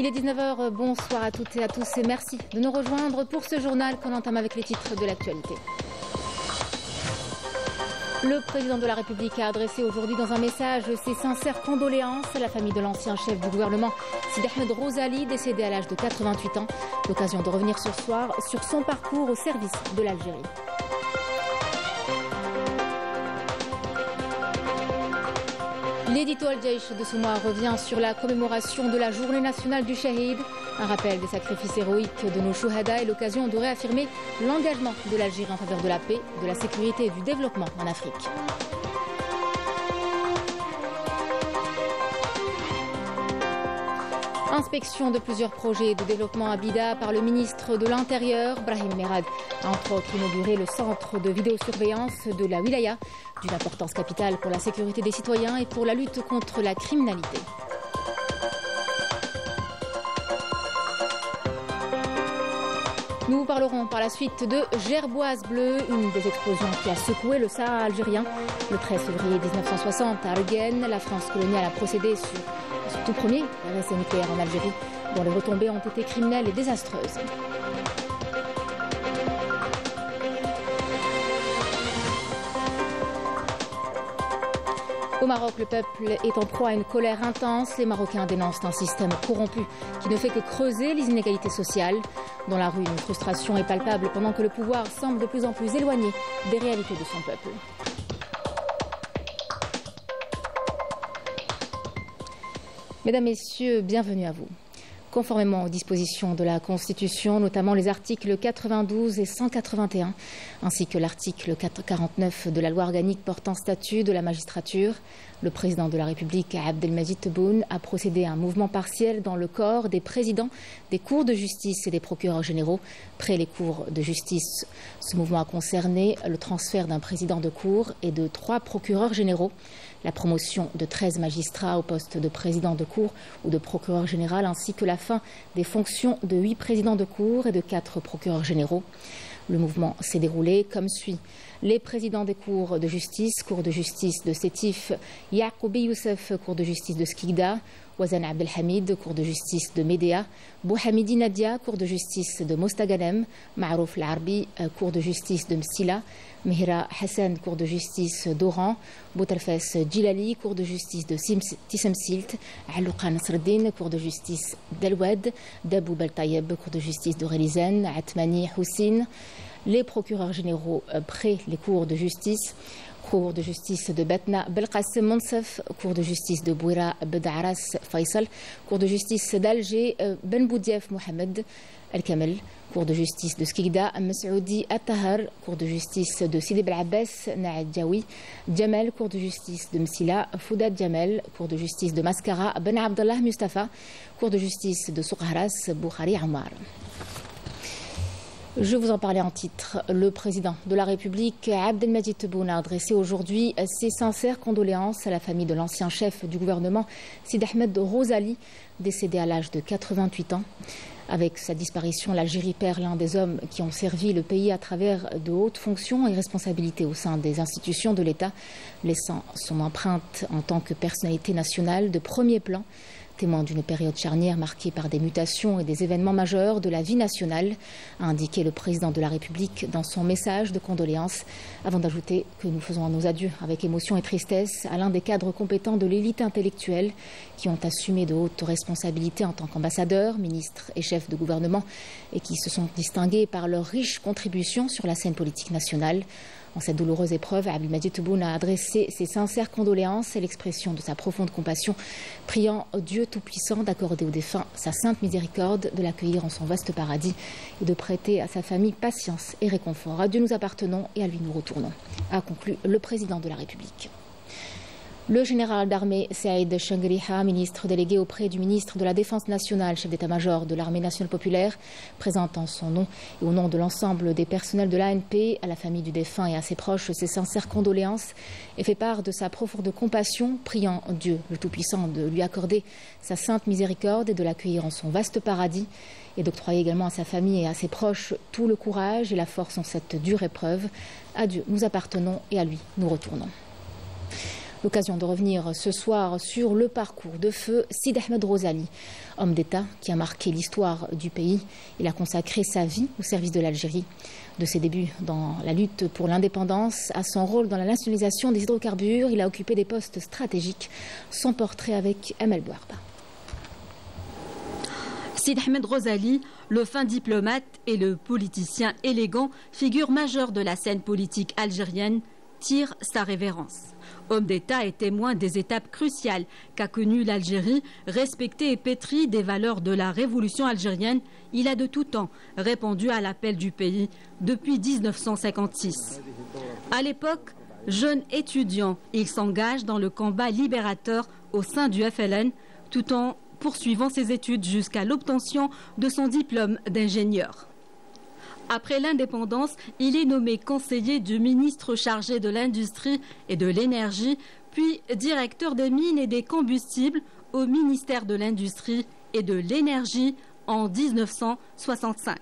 Il est 19h, bonsoir à toutes et à tous et merci de nous rejoindre pour ce journal qu'on entame avec les titres de l'actualité. Le président de la République a adressé aujourd'hui dans un message ses sincères condoléances à la famille de l'ancien chef du gouvernement, Sidi Ahmed Rosali, décédé à l'âge de 88 ans. L'occasion de revenir ce soir sur son parcours au service de l'Algérie. L'édito Al-Jaish de ce mois revient sur la commémoration de la journée nationale du Shahid, un rappel des sacrifices héroïques de nos Shuhada et l'occasion de réaffirmer l'engagement de l'Algérie en faveur de la paix, de la sécurité et du développement en Afrique. Inspection de plusieurs projets de développement à Bida par le ministre de l'Intérieur, Brahim Merad, a entre autres inauguré le centre de vidéosurveillance de la Wilaya, d'une importance capitale pour la sécurité des citoyens et pour la lutte contre la criminalité. Nous parlerons par la suite de Gerboise Bleue, une des explosions qui a secoué le Sahara algérien. Le 13 février 1960, à Arguen, la France coloniale a procédé sur son tout premier essai nucléaire en Algérie, dont les retombées ont été criminelles et désastreuses. Au Maroc, le peuple est en proie à une colère intense. Les Marocains dénoncent un système corrompu qui ne fait que creuser les inégalités sociales. Dans la rue, une frustration est palpable pendant que le pouvoir semble de plus en plus éloigné des réalités de son peuple. Mesdames, Messieurs, bienvenue à vous. Conformément aux dispositions de la Constitution, notamment les articles 92 et 181, ainsi que l'article 49 de la loi organique portant statut de la magistrature, le président de la République, Abdelmadjid Tebboune, a procédé à un mouvement partiel dans le corps des présidents des cours de justice et des procureurs généraux. Près les cours de justice, ce mouvement a concerné le transfert d'un président de cour et de 3 procureurs généraux, la promotion de 13 magistrats au poste de président de cour ou de procureur général, ainsi que la fin des fonctions de 8 présidents de cour et de 4 procureurs généraux. Le mouvement s'est déroulé comme suit. Les présidents des cours de justice de Sétif, Yaqoubi Youssef, cour de justice de Skikda, Ouazan Abdelhamid, cour de justice de Médéa, Bouhamidi Nadia, cour de justice de Mostaganem, Marouf Larbi, cour de justice de Msila, Mihra Hassan, cour de justice d'Oran, Boutalfes Djilali, cour de justice de Tissemsilt, Alouqa Nasreddin, cour de justice d'El-Oued, Dabou Beltayeb, cour de justice de Relizen, Atmani Houssine, les procureurs généraux près les cours de justice, cour de justice de Batna Belqassem Monsef, cour de justice de Bouira Bedaras Faisal, cour de justice d'Alger Ben Boudief Mohamed El-Kamel, cour de justice de Skikda Masoudi Attahar, cour de justice de Sidi Bel-Abbas Naad Jawi, Jamel, cour de justice de Msila Foudad Jamel, cour de justice de Mascara Ben Abdallah Mustafa, cour de justice de Soukharas Boukhari Ammar. Je vous en parlais en titre. Le président de la République, Abdelmadjid Tebboune, a adressé aujourd'hui ses sincères condoléances à la famille de l'ancien chef du gouvernement, Sidi Ahmed Rosali, décédé à l'âge de 88 ans. Avec sa disparition, l'Algérie perd l'un des hommes qui ont servi le pays à travers de hautes fonctions et responsabilités au sein des institutions de l'État, laissant son empreinte en tant que personnalité nationale de premier plan. Témoin d'une période charnière marquée par des mutations et des événements majeurs de la vie nationale, a indiqué le président de la République dans son message de condoléances, avant d'ajouter que nous faisons nos adieux avec émotion et tristesse à l'un des cadres compétents de l'élite intellectuelle qui ont assumé de hautes responsabilités en tant qu'ambassadeurs, ministres et chefs de gouvernement et qui se sont distingués par leur riche contribution sur la scène politique nationale. En cette douloureuse épreuve, Abdelmadjid Tebboune a adressé ses sincères condoléances et l'expression de sa profonde compassion, priant Dieu Tout-Puissant d'accorder aux défunts sa sainte miséricorde, de l'accueillir en son vaste paradis et de prêter à sa famille patience et réconfort. À Dieu nous appartenons et à lui nous retournons, a conclu le président de la République. Le général d'armée Saïd Changriha, ministre délégué auprès du ministre de la Défense nationale, chef d'état-major de l'armée nationale populaire, présente en son nom et au nom de l'ensemble des personnels de l'ANP, à la famille du défunt et à ses proches, ses sincères condoléances et fait part de sa profonde compassion, priant Dieu le Tout-Puissant de lui accorder sa sainte miséricorde et de l'accueillir en son vaste paradis et d'octroyer également à sa famille et à ses proches tout le courage et la force en cette dure épreuve. À Dieu nous appartenons et à lui nous retournons. L'occasion de revenir ce soir sur le parcours de feu Sidi Ahmed Rozali, homme d'État qui a marqué l'histoire du pays. Il a consacré sa vie au service de l'Algérie. De ses débuts dans la lutte pour l'indépendance à son rôle dans la nationalisation des hydrocarbures, il a occupé des postes stratégiques. Son portrait avec Amel Bouarba. Sidi Ahmed Rozali, le fin diplomate et le politicien élégant, figure majeure de la scène politique algérienne, tire sa révérence. Homme d'État et témoin des étapes cruciales qu'a connues l'Algérie, respecté et pétri des valeurs de la révolution algérienne, il a de tout temps répondu à l'appel du pays depuis 1956. À l'époque, jeune étudiant, il s'engage dans le combat libérateur au sein du FLN, tout en poursuivant ses études jusqu'à l'obtention de son diplôme d'ingénieur. Après l'indépendance, il est nommé conseiller du ministre chargé de l'Industrie et de l'Énergie, puis directeur des mines et des combustibles au ministère de l'Industrie et de l'Énergie en 1965.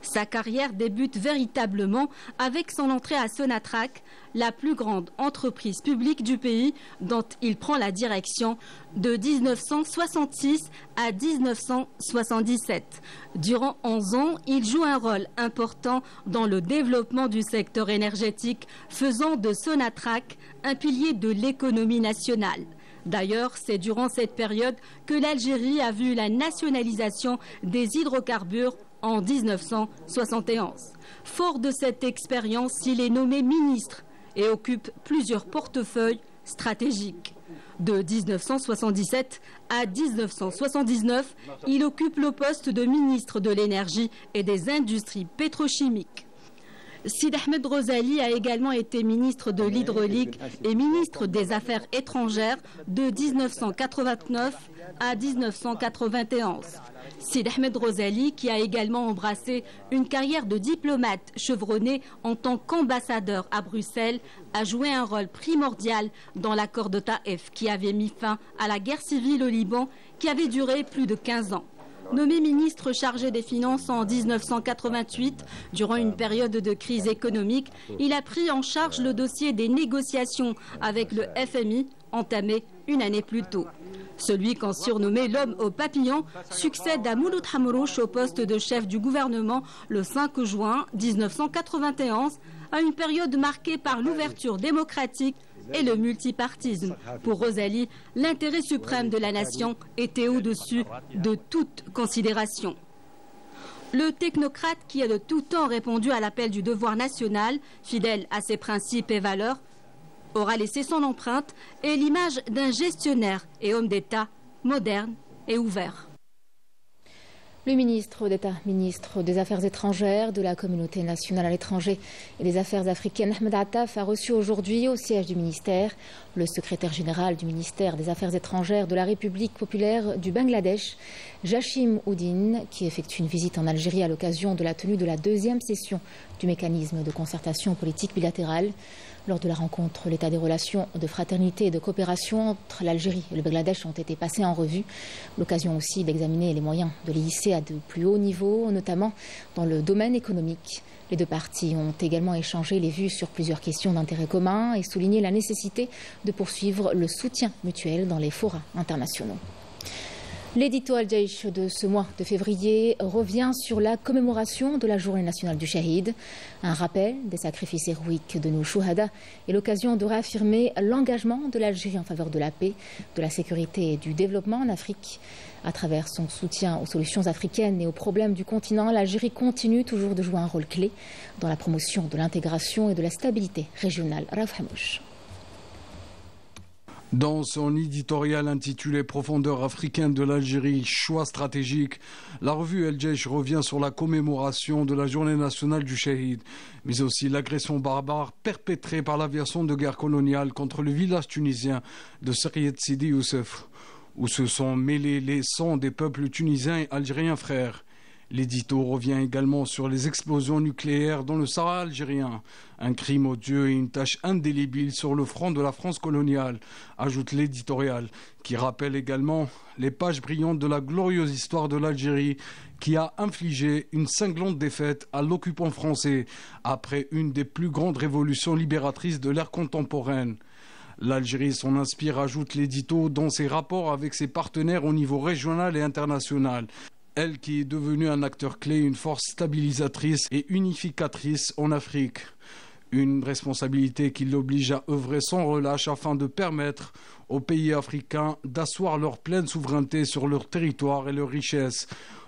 Sa carrière débute véritablement avec son entrée à Sonatrach, la plus grande entreprise publique du pays dont il prend la direction de 1966 à 1977. Durant 11 ans, il joue un rôle important dans le développement du secteur énergétique, faisant de Sonatrach un pilier de l'économie nationale. D'ailleurs, c'est durant cette période que l'Algérie a vu la nationalisation des hydrocarbures en 1971. Fort de cette expérience, il est nommé ministre et occupe plusieurs portefeuilles stratégiques. De 1977 à 1979, il occupe le poste de ministre de l'Énergie et des Industries pétrochimiques. Sidi Ahmed Rozali a également été ministre de l'Hydraulique et ministre des Affaires étrangères de 1989 à 1991. Sidi Ahmed Rozali, qui a également embrassé une carrière de diplomate chevronné en tant qu'ambassadeur à Bruxelles, a joué un rôle primordial dans l'accord de Taïf qui avait mis fin à la guerre civile au Liban qui avait duré plus de 15 ans. Nommé ministre chargé des Finances en 1988, durant une période de crise économique, il a pris en charge le dossier des négociations avec le FMI, entamé une année plus tôt. Celui qu'on surnommait l'homme au papillon succède à Mouloud Hamrouche au poste de chef du gouvernement le 5 juin 1991, à une période marquée par l'ouverture démocratique et le multipartisme. Pour Rozali, l'intérêt suprême de la nation était au-dessus de toute considération. Le technocrate qui a de tout temps répondu à l'appel du devoir national, fidèle à ses principes et valeurs, aura laissé son empreinte et l'image d'un gestionnaire et homme d'État moderne et ouvert. Le ministre d'État, ministre des Affaires étrangères, de la communauté nationale à l'étranger et des Affaires africaines, Ahmed Attaf, a reçu aujourd'hui au siège du ministère le secrétaire général du ministère des Affaires étrangères de la République populaire du Bangladesh, Jachim Oudin, qui effectue une visite en Algérie à l'occasion de la tenue de la deuxième session du mécanisme de concertation politique bilatérale. Lors de la rencontre, l'état des relations de fraternité et de coopération entre l'Algérie et le Bangladesh ont été passés en revue. L'occasion aussi d'examiner les moyens de les hisser à de plus hauts niveaux, notamment dans le domaine économique. Les deux parties ont également échangé les vues sur plusieurs questions d'intérêt commun et souligné la nécessité de poursuivre le soutien mutuel dans les forats internationaux. L'édito Al-Jaish de ce mois de février revient sur la commémoration de la Journée nationale du Shahid, un rappel des sacrifices héroïques de nos Chouhada et l'occasion de réaffirmer l'engagement de l'Algérie en faveur de la paix, de la sécurité et du développement en Afrique. À travers son soutien aux solutions africaines et aux problèmes du continent, l'Algérie continue toujours de jouer un rôle clé dans la promotion de l'intégration et de la stabilité régionale. Raouf Hamouche. Dans son éditorial intitulé « Profondeur africaine de l'Algérie, choix stratégique », la revue El-Jaish revient sur la commémoration de la Journée nationale du Shahid, mais aussi l'agression barbare perpétrée par l'aviation de guerre coloniale contre le village tunisien de Seriet Sidi Youssef, où se sont mêlés les sangs des peuples tunisiens et algériens frères. L'édito revient également sur les explosions nucléaires dans le Sahara algérien, un crime odieux et une tache indélébile sur le front de la France coloniale, ajoute l'éditorial, qui rappelle également les pages brillantes de la glorieuse histoire de l'Algérie qui a infligé une cinglante défaite à l'occupant français après une des plus grandes révolutions libératrices de l'ère contemporaine. L'Algérie s'en inspire, ajoute l'édito, dans ses rapports avec ses partenaires au niveau régional et international. Elle qui est devenue un acteur clé, une force stabilisatrice et unificatrice en Afrique. Une responsabilité qui l'oblige à œuvrer sans relâche afin de permettre aux pays africains d'asseoir leur pleine souveraineté sur leur territoire et leurs richesses.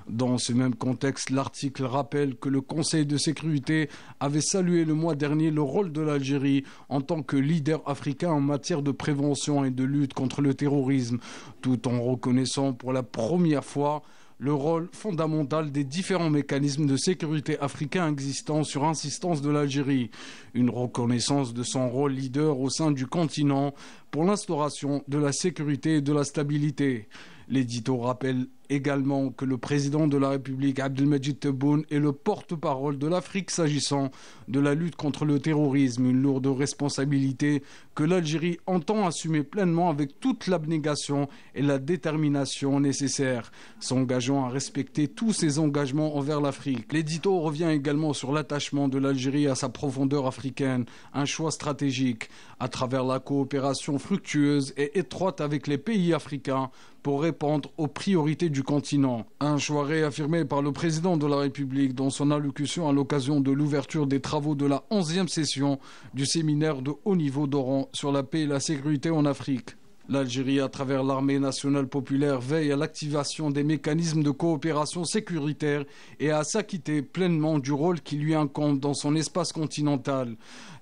Dans ce même contexte, l'article rappelle que le Conseil de sécurité avait salué le mois dernier le rôle de l'Algérie en tant que leader africain en matière de prévention et de lutte contre le terrorisme, tout en reconnaissant pour la première fois le rôle fondamental des différents mécanismes de sécurité africains existants sur insistance de l'Algérie. Une reconnaissance de son rôle leader au sein du continent pour l'instauration de la sécurité et de la stabilité. L'édito rappelle également que le président de la République, Abdelmadjid Tebboune, est le porte-parole de l'Afrique s'agissant de la lutte contre le terrorisme, une lourde responsabilité que l'Algérie entend assumer pleinement avec toute l'abnégation et la détermination nécessaires, s'engageant à respecter tous ses engagements envers l'Afrique. L'édito revient également sur l'attachement de l'Algérie à sa profondeur africaine, un choix stratégique à travers la coopération fructueuse et étroite avec les pays africains pour répondre aux priorités du continent. Un choix réaffirmé par le président de la République dans son allocution à l'occasion de l'ouverture des travaux de la 11e session du séminaire de haut niveau d'Oran sur la paix et la sécurité en Afrique. L'Algérie, à travers l'armée nationale populaire, veille à l'activation des mécanismes de coopération sécuritaire et à s'acquitter pleinement du rôle qui lui incombe dans son espace continental,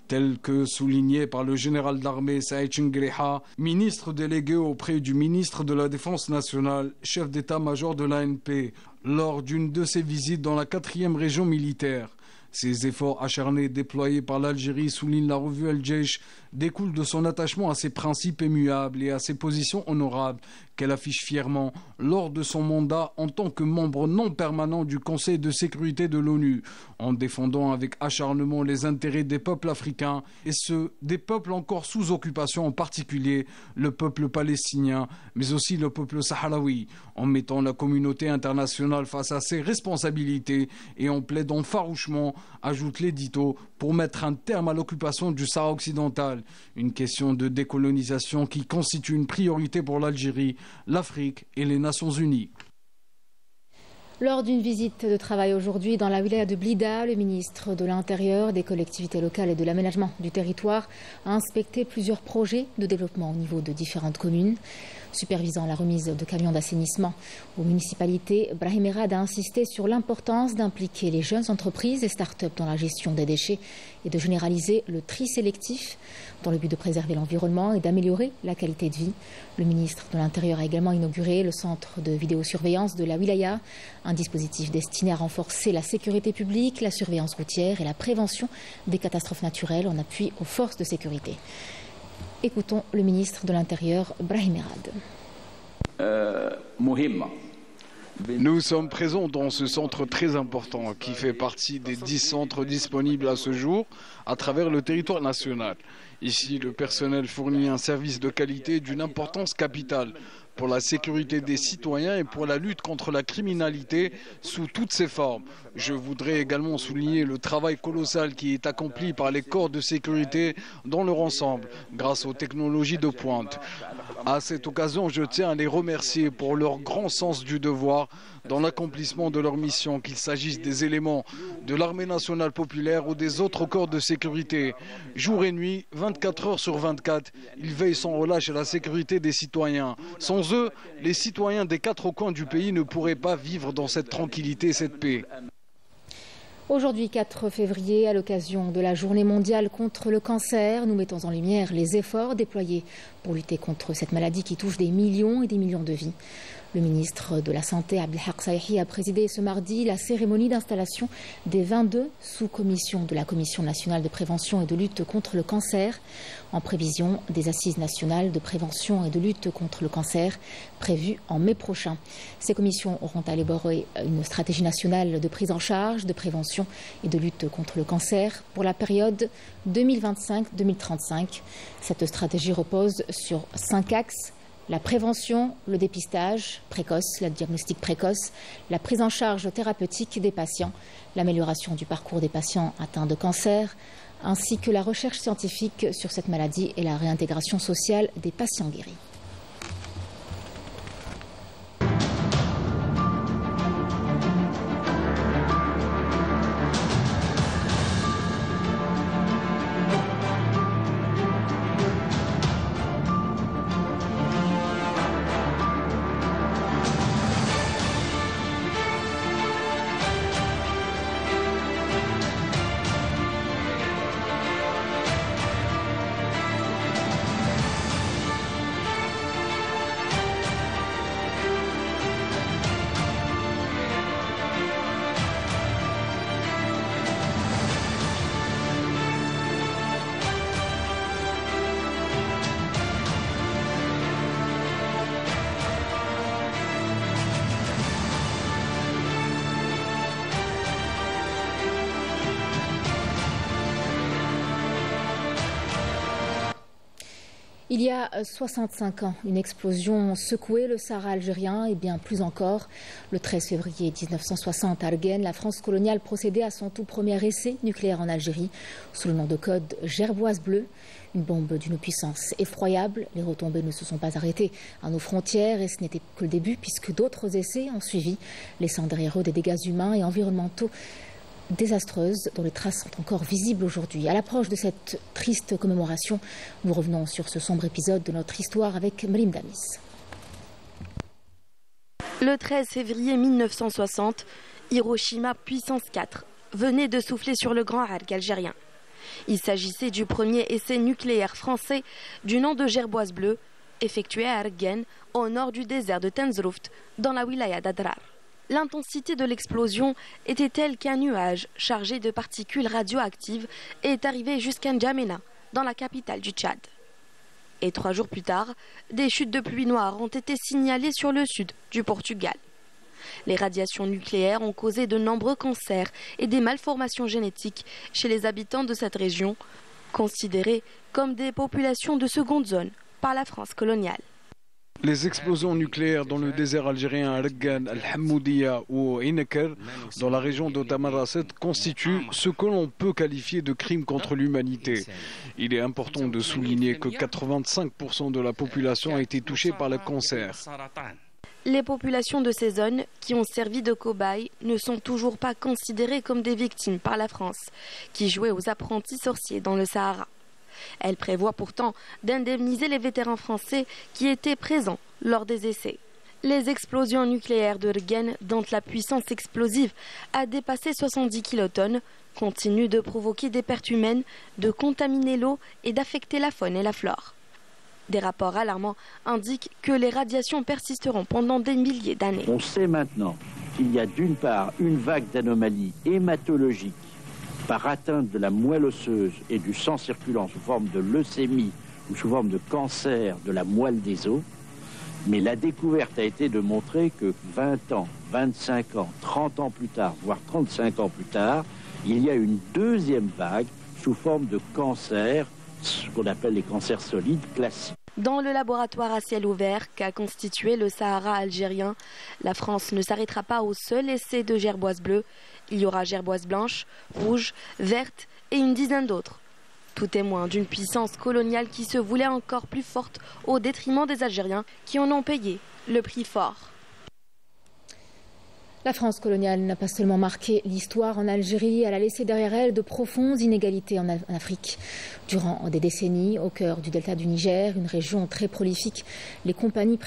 tel que souligné par le général d'armée Saïd Chingriha, ministre délégué auprès du ministre de la Défense nationale, chef d'état-major de l'ANP, lors d'une de ses visites dans la 4e région militaire. Ces efforts acharnés déployés par l'Algérie, souligne la revue El Jaish, découlent de son attachement à ses principes immuables et à ses positions honorables qu'elle affiche fièrement lors de son mandat en tant que membre non permanent du Conseil de sécurité de l'ONU, en défendant avec acharnement les intérêts des peuples africains et ceux des peuples encore sous occupation, en particulier le peuple palestinien, mais aussi le peuple sahraoui, en mettant la communauté internationale face à ses responsabilités et en plaidant farouchement, ajoute l'édito, pour mettre un terme à l'occupation du Sahara occidental, une question de décolonisation qui constitue une priorité pour l'Algérie, l'Afrique et les Nations Unies. Lors d'une visite de travail aujourd'hui dans la wilaya de Blida, le ministre de l'Intérieur, des collectivités locales et de l'aménagement du territoire a inspecté plusieurs projets de développement au niveau de différentes communes. Supervisant la remise de camions d'assainissement aux municipalités, Brahim Erad a insisté sur l'importance d'impliquer les jeunes entreprises et start-up dans la gestion des déchets et de généraliser le tri sélectif dans le but de préserver l'environnement et d'améliorer la qualité de vie. Le ministre de l'Intérieur a également inauguré le centre de vidéosurveillance de la wilaya, un dispositif destiné à renforcer la sécurité publique, la surveillance routière et la prévention des catastrophes naturelles en appui aux forces de sécurité. Écoutons le ministre de l'Intérieur, Brahim Erad. Nous sommes présents dans ce centre très important qui fait partie des 10 centres disponibles à ce jour à travers le territoire national. Ici, le personnel fournit un service de qualité d'une importance capitale pour la sécurité des citoyens et pour la lutte contre la criminalité sous toutes ses formes. Je voudrais également souligner le travail colossal qui est accompli par les corps de sécurité dans leur ensemble, grâce aux technologies de pointe. À cette occasion, je tiens à les remercier pour leur grand sens du devoir dans l'accomplissement de leur mission, qu'il s'agisse des éléments de l'armée nationale populaire ou des autres corps de sécurité. Jour et nuit, 24 heures sur 24, ils veillent sans relâche à la sécurité des citoyens. Sans eux, les citoyens des 4 coins du pays ne pourraient pas vivre dans cette tranquillité et cette paix. Aujourd'hui, 4 février, à l'occasion de la Journée mondiale contre le cancer, nous mettons en lumière les efforts déployés pour lutter contre cette maladie qui touche des millions et des millions de vies. Le ministre de la Santé, Abdelhak Saïhi, a présidé ce mardi la cérémonie d'installation des 22 sous-commissions de la Commission nationale de prévention et de lutte contre le cancer, en prévision des assises nationales de prévention et de lutte contre le cancer prévues en mai prochain. Ces commissions auront à élaborer une stratégie nationale de prise en charge, de prévention et de lutte contre le cancer pour la période 2025-2035. Cette stratégie repose sur 5 axes: la prévention, le dépistage précoce, le diagnostic précoce, la prise en charge thérapeutique des patients, l'amélioration du parcours des patients atteints de cancer, ainsi que la recherche scientifique sur cette maladie et la réintégration sociale des patients guéris. Il y a 65 ans, une explosion secouait le Sahara algérien et bien plus encore. Le 13 février 1960 à Ergen, la France coloniale procédait à son tout premier essai nucléaire en Algérie sous le nom de code Gerboise bleue. Une bombe d'une puissance effroyable. Les retombées ne se sont pas arrêtées à nos frontières et ce n'était que le début puisque d'autres essais ont suivi, laissant derrière eux des dégâts humains et environnementaux désastreuse dont les traces sont encore visibles aujourd'hui. À l'approche de cette triste commémoration, nous revenons sur ce sombre épisode de notre histoire avec Mrim Damis. Le 13 février 1960, Hiroshima puissance 4 venait de souffler sur le grand arc algérien. Il s'agissait du premier essai nucléaire français du nom de Gerboise bleue, effectué à Ergen, au nord du désert de Tenzrouft, dans la wilaya d'Adrar. L'intensité de l'explosion était telle qu'un nuage chargé de particules radioactives est arrivé jusqu'à N'Djamena, dans la capitale du Tchad. Et 3 jours plus tard, des chutes de pluie noire ont été signalées sur le sud du Portugal. Les radiations nucléaires ont causé de nombreux cancers et des malformations génétiques chez les habitants de cette région, considérées comme des populations de seconde zone par la France coloniale. Les explosions nucléaires dans le désert algérien à Ergen, Al-Hammoudia ou Ineker, dans la région de Tamarasset, constituent ce que l'on peut qualifier de crime contre l'humanité. Il est important de souligner que 85% de la population a été touchée par le cancer. Les populations de ces zones qui ont servi de cobayes ne sont toujours pas considérées comme des victimes par la France, qui jouait aux apprentis sorciers dans le Sahara. Elle prévoit pourtant d'indemniser les vétérans français qui étaient présents lors des essais. Les explosions nucléaires de Ergen, dont la puissance explosive a dépassé 70 kilotonnes, continuent de provoquer des pertes humaines, de contaminer l'eau et d'affecter la faune et la flore. Des rapports alarmants indiquent que les radiations persisteront pendant des milliers d'années. On sait maintenant qu'il y a d'une part une vague d'anomalies hématologiques par atteinte de la moelle osseuse et du sang circulant sous forme de leucémie ou sous forme de cancer de la moelle des os. Mais la découverte a été de montrer que 20 ans, 25 ans, 30 ans plus tard, voire 35 ans plus tard, il y a une deuxième vague sous forme de cancer, ce qu'on appelle les cancers solides classiques. Dans le laboratoire à ciel ouvert qu'a constitué le Sahara algérien, la France ne s'arrêtera pas au seul essai de gerboise bleue. Il y aura gerboise blanche, rouge, verte et une dizaine d'autres. Tout témoin d'une puissance coloniale qui se voulait encore plus forte au détriment des Algériens qui en ont payé le prix fort. La France coloniale n'a pas seulement marqué l'histoire en Algérie, elle a laissé derrière elle de profondes inégalités en Afrique. Durant des décennies, au cœur du delta du Niger, une région très prolifique, les compagnies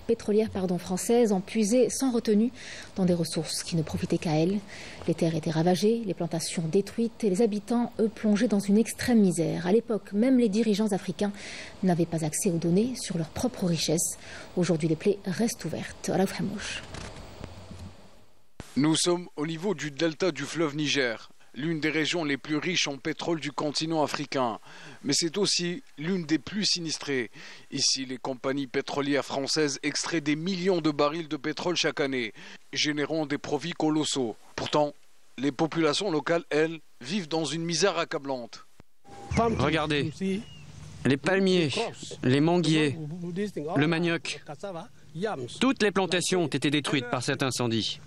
pétrolières françaises ont puisé sans retenue dans des ressources qui ne profitaient qu'à elles. Les terres étaient ravagées, les plantations détruites et les habitants, eux, plongés dans une extrême misère. À l'époque, même les dirigeants africains n'avaient pas accès aux données sur leurs propres richesses. Aujourd'hui, les plaies restent ouvertes. Raouf Hamouche. Nous sommes au niveau du delta du fleuve Niger, l'une des régions les plus riches en pétrole du continent africain. Mais c'est aussi l'une des plus sinistrées. Ici, les compagnies pétrolières françaises extraient des millions de barils de pétrole chaque année, générant des profits colossaux. Pourtant, les populations locales, elles, vivent dans une misère accablante. Regardez, les palmiers, les manguiers, le manioc. Toutes les plantations ont été détruites par cet incendie.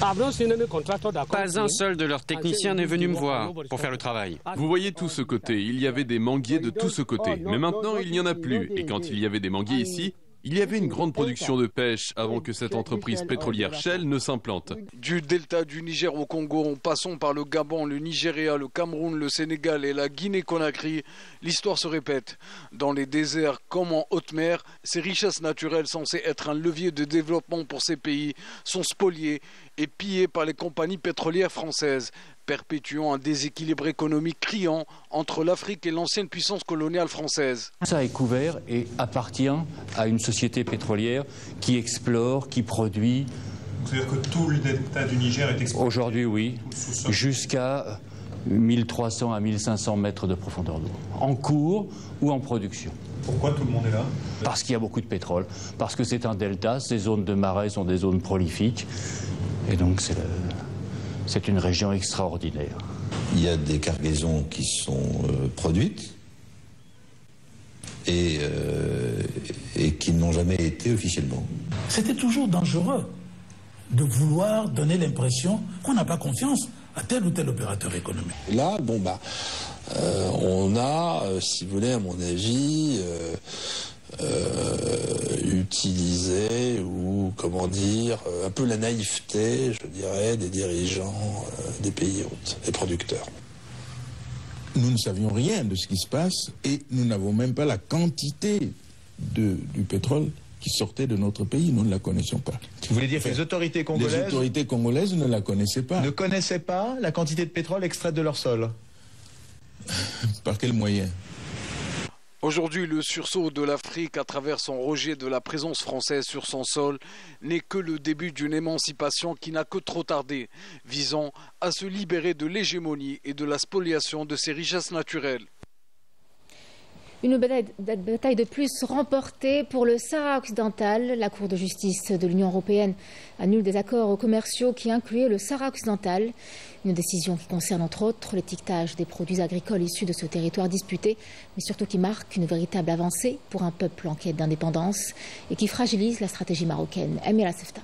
Pas un seul de leurs techniciens n'est venu me voir pour faire le travail. Vous voyez tout ce côté, il y avait des manguiers de tout ce côté. Mais maintenant, il n'y en a plus. Et quand il y avait des manguiers ici, il y avait une grande production de pêche avant que cette entreprise pétrolière Shell ne s'implante. Du delta du Niger au Congo, en passant par le Gabon, le Nigeria, le Cameroun, le Sénégal et la Guinée-Conakry, l'histoire se répète. Dans les déserts comme en haute mer, ces richesses naturelles censées être un levier de développement pour ces pays sont spoliées et pillées par les compagnies pétrolières françaises, perpétuant un déséquilibre économique criant entre l'Afrique et l'ancienne puissance coloniale française. Ça est couvert et appartient à une société pétrolière qui explore, qui produit. C'est-à-dire que tout le delta du Niger est exploité? Aujourd'hui, oui, jusqu'à 1300 à 1500 mètres de profondeur d'eau, en cours ou en production. Pourquoi tout le monde est là? Parce qu'il y a beaucoup de pétrole, parce que c'est un delta, ces zones de marais sont des zones prolifiques, et donc c'est une région extraordinaire. Il y a des cargaisons qui sont produites et qui n'ont jamais été officiellement. C'était toujours dangereux de vouloir donner l'impression qu'on n'a pas confiance à tel ou tel opérateur économique. Là, on a, si vous voulez, à mon avis, utilisé ou, comment dire, un peu la naïveté, je dirais, des dirigeants des pays hôtes, des producteurs. Nous ne savions rien de ce qui se passe et nous n'avons même pas la quantité du pétrole qui sortait de notre pays, nous ne la connaissions pas. Vous voulez dire que les autorités congolaises ne la connaissaient pas. Ne connaissaient pas la quantité de pétrole extraite de leur sol? Par quel moyen? Aujourd'hui, le sursaut de l'Afrique à travers son rejet de la présence française sur son sol n'est que le début d'une émancipation qui n'a que trop tardé, visant à se libérer de l'hégémonie et de la spoliation de ses richesses naturelles. Une bataille de plus remportée pour le Sahara occidental. La Cour de justice de l'Union européenne annule des accords commerciaux qui incluaient le Sahara occidental. Une décision qui concerne entre autres l'étiquetage des produits agricoles issus de ce territoire disputé, mais surtout qui marque une véritable avancée pour un peuple en quête d'indépendance et qui fragilise la stratégie marocaine. Amira Sefta.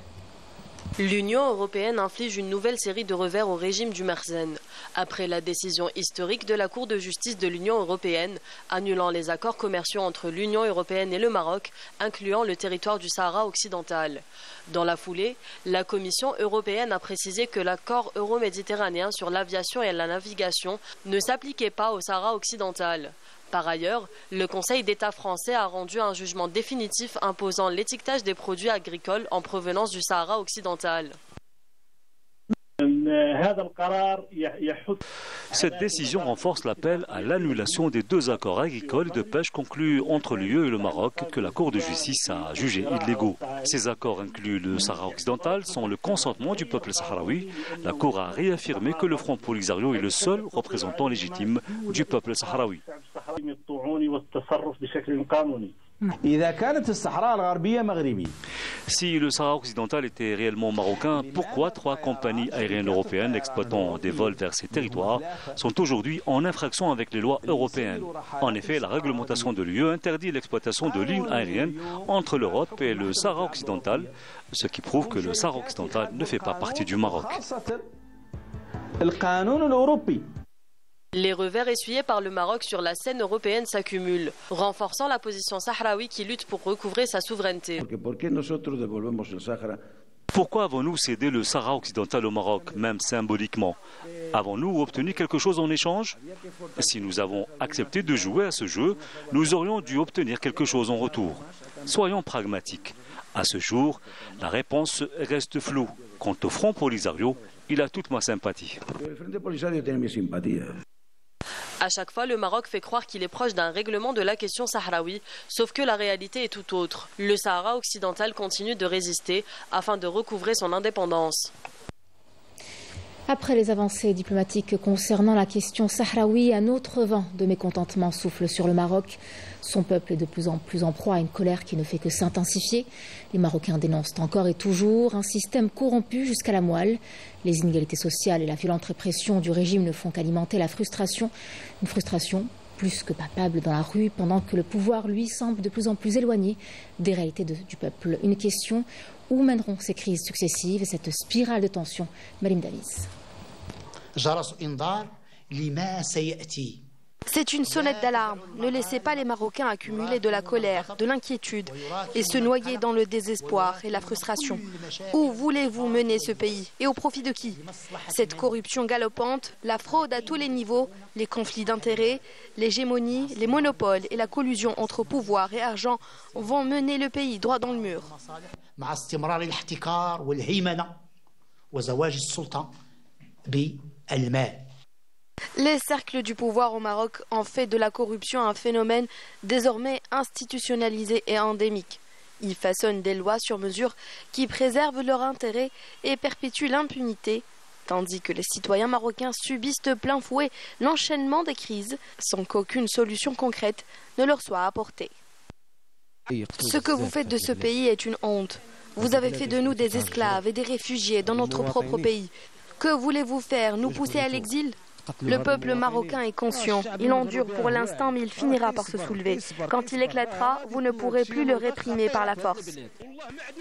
L'Union européenne inflige une nouvelle série de revers au régime du Merzen, après la décision historique de la Cour de justice de l'Union européenne annulant les accords commerciaux entre l'Union européenne et le Maroc, incluant le territoire du Sahara occidental. Dans la foulée, la Commission européenne a précisé que l'accord euro-méditerranéen sur l'aviation et la navigation ne s'appliquait pas au Sahara occidental. Par ailleurs, le Conseil d'État français a rendu un jugement définitif imposant l'étiquetage des produits agricoles en provenance du Sahara occidental. Cette décision renforce l'appel à l'annulation des deux accords agricoles de pêche conclus entre l'UE et le Maroc que la Cour de justice a jugés illégaux. Ces accords incluent le Sahara occidental sans le consentement du peuple sahraoui. La Cour a réaffirmé que le Front Polisario est le seul représentant légitime du peuple sahraoui. Si le Sahara occidental était réellement marocain, pourquoi 3 compagnies aériennes européennes exploitant des vols vers ces territoires sont aujourd'hui en infraction avec les lois européennes? En effet, la réglementation de l'UE interdit l'exploitation de lignes aériennes entre l'Europe et le Sahara occidental, ce qui prouve que le Sahara occidental ne fait pas partie du Maroc. Les revers essuyés par le Maroc sur la scène européenne s'accumulent, renforçant la position sahraoui qui lutte pour recouvrer sa souveraineté. Pourquoi avons-nous cédé le Sahara occidental au Maroc, même symboliquement? Avons-nous obtenu quelque chose en échange? Si nous avons accepté de jouer à ce jeu, nous aurions dû obtenir quelque chose en retour. Soyons pragmatiques. À ce jour, la réponse reste floue. Quant au Front Polisario, il a toute ma sympathie. À chaque fois, le Maroc fait croire qu'il est proche d'un règlement de la question sahraoui, sauf que la réalité est tout autre. Le Sahara occidental continue de résister afin de recouvrer son indépendance. Après les avancées diplomatiques concernant la question sahraoui, un autre vent de mécontentement souffle sur le Maroc. Son peuple est de plus en plus en proie à une colère qui ne fait que s'intensifier. Les Marocains dénoncent encore et toujours un système corrompu jusqu'à la moelle. Les inégalités sociales et la violente répression du régime ne font qu'alimenter la frustration. Une frustration plus que palpable dans la rue, pendant que le pouvoir, lui, semble de plus en plus éloigné des réalités du peuple. Une question Où mèneront ces crises successives et cette spirale de tension? Marim Davis. C'est une sonnette d'alarme. Ne laissez pas les Marocains accumuler de la colère, de l'inquiétude et se noyer dans le désespoir et la frustration. Où voulez-vous mener ce pays et au profit de qui? Cette corruption galopante, la fraude à tous les niveaux, les conflits d'intérêts, l'hégémonie, les monopoles et la collusion entre pouvoir et argent vont mener le pays droit dans le mur. Les cercles du pouvoir au Maroc ont fait de la corruption un phénomène désormais institutionnalisé et endémique. Ils façonnent des lois sur mesure qui préservent leurs intérêts et perpétuent l'impunité, tandis que les citoyens marocains subissent de plein fouet l'enchaînement des crises sans qu'aucune solution concrète ne leur soit apportée. Ce que vous faites de ce pays est une honte. Vous avez fait de nous des esclaves et des réfugiés dans notre propre pays. Que voulez-vous faire? Nous pousser à l'exil? Le peuple marocain est conscient. Il endure pour l'instant, mais il finira par se soulever. Quand il éclatera, vous ne pourrez plus le réprimer par la force.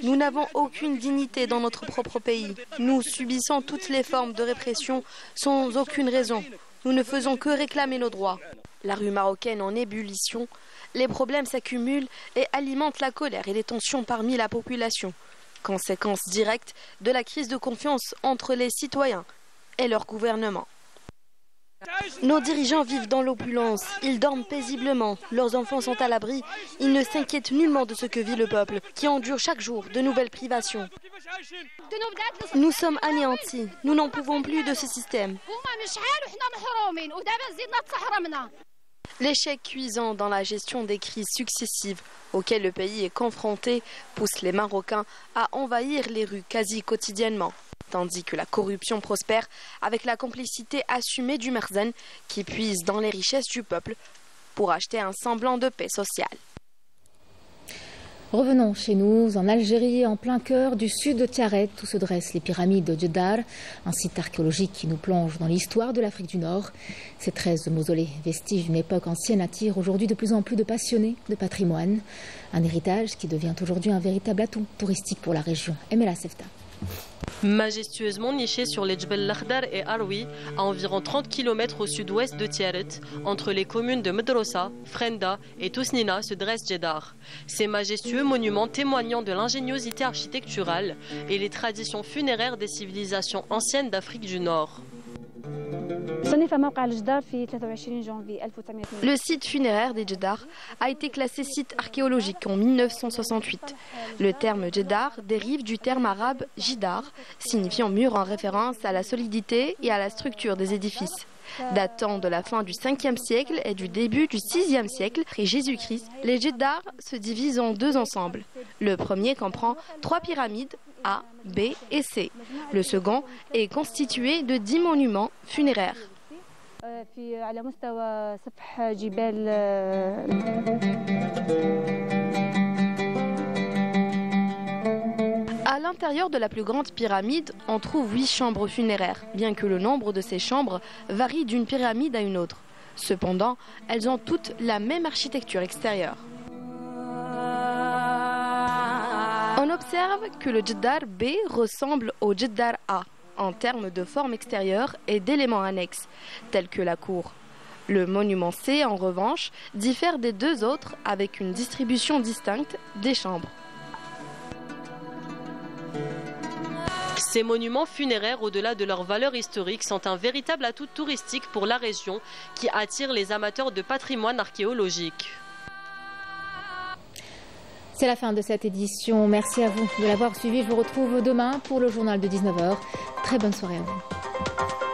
Nous n'avons aucune dignité dans notre propre pays. Nous subissons toutes les formes de répression sans aucune raison. Nous ne faisons que réclamer nos droits. La rue marocaine en ébullition, les problèmes s'accumulent et alimentent la colère et les tensions parmi la population. Conséquence directe de la crise de confiance entre les citoyens et leur gouvernement. Nos dirigeants vivent dans l'opulence, ils dorment paisiblement, leurs enfants sont à l'abri, ils ne s'inquiètent nullement de ce que vit le peuple, qui endure chaque jour de nouvelles privations. Nous sommes anéantis, nous n'en pouvons plus de ce système. L'échec cuisant dans la gestion des crises successives auxquelles le pays est confronté pousse les Marocains à envahir les rues quasi quotidiennement. Tandis que la corruption prospère avec la complicité assumée du Merzen qui puise dans les richesses du peuple pour acheter un semblant de paix sociale. Revenons chez nous, en Algérie, en plein cœur du sud de Tiaret, où se dressent les pyramides de Djedar, un site archéologique qui nous plonge dans l'histoire de l'Afrique du Nord. Ces 13 mausolées, vestiges d'une époque ancienne, attirent aujourd'hui de plus en plus de passionnés de patrimoine. Un héritage qui devient aujourd'hui un véritable atout touristique pour la région. Emela Sefta. Majestueusement niché sur les Djebel Lakhdar et Arwi, à environ 30 km au sud-ouest de Tiaret, entre les communes de Medrosa, Frenda et Tousnina se dresse Djedar. Ces majestueux monuments témoignant de l'ingéniosité architecturale et les traditions funéraires des civilisations anciennes d'Afrique du Nord. Le site funéraire des Djedar a été classé site archéologique en 1968. Le terme Djedar dérive du terme arabe Jidar, signifiant mur en référence à la solidité et à la structure des édifices. Datant de la fin du 5e siècle et du début du 6e siècle après Jésus-Christ, les Djedar se divisent en deux ensembles. Le premier comprend 3 pyramides, A, B et C. Le second est constitué de 10 monuments funéraires. À l'intérieur de la plus grande pyramide, on trouve 8 chambres funéraires, bien que le nombre de ces chambres varie d'une pyramide à une autre. Cependant, elles ont toutes la même architecture extérieure. On observe que le Djedar B ressemble au Djedar A en termes de forme extérieure et d'éléments annexes, tels que la cour. Le monument C, en revanche, diffère des deux autres avec une distribution distincte des chambres. Ces monuments funéraires, au-delà de leur valeur historique, sont un véritable atout touristique pour la région qui attire les amateurs de patrimoine archéologique. C'est la fin de cette édition. Merci à vous de l'avoir suivi. Je vous retrouve demain pour le journal de 19h. Très bonne soirée à vous.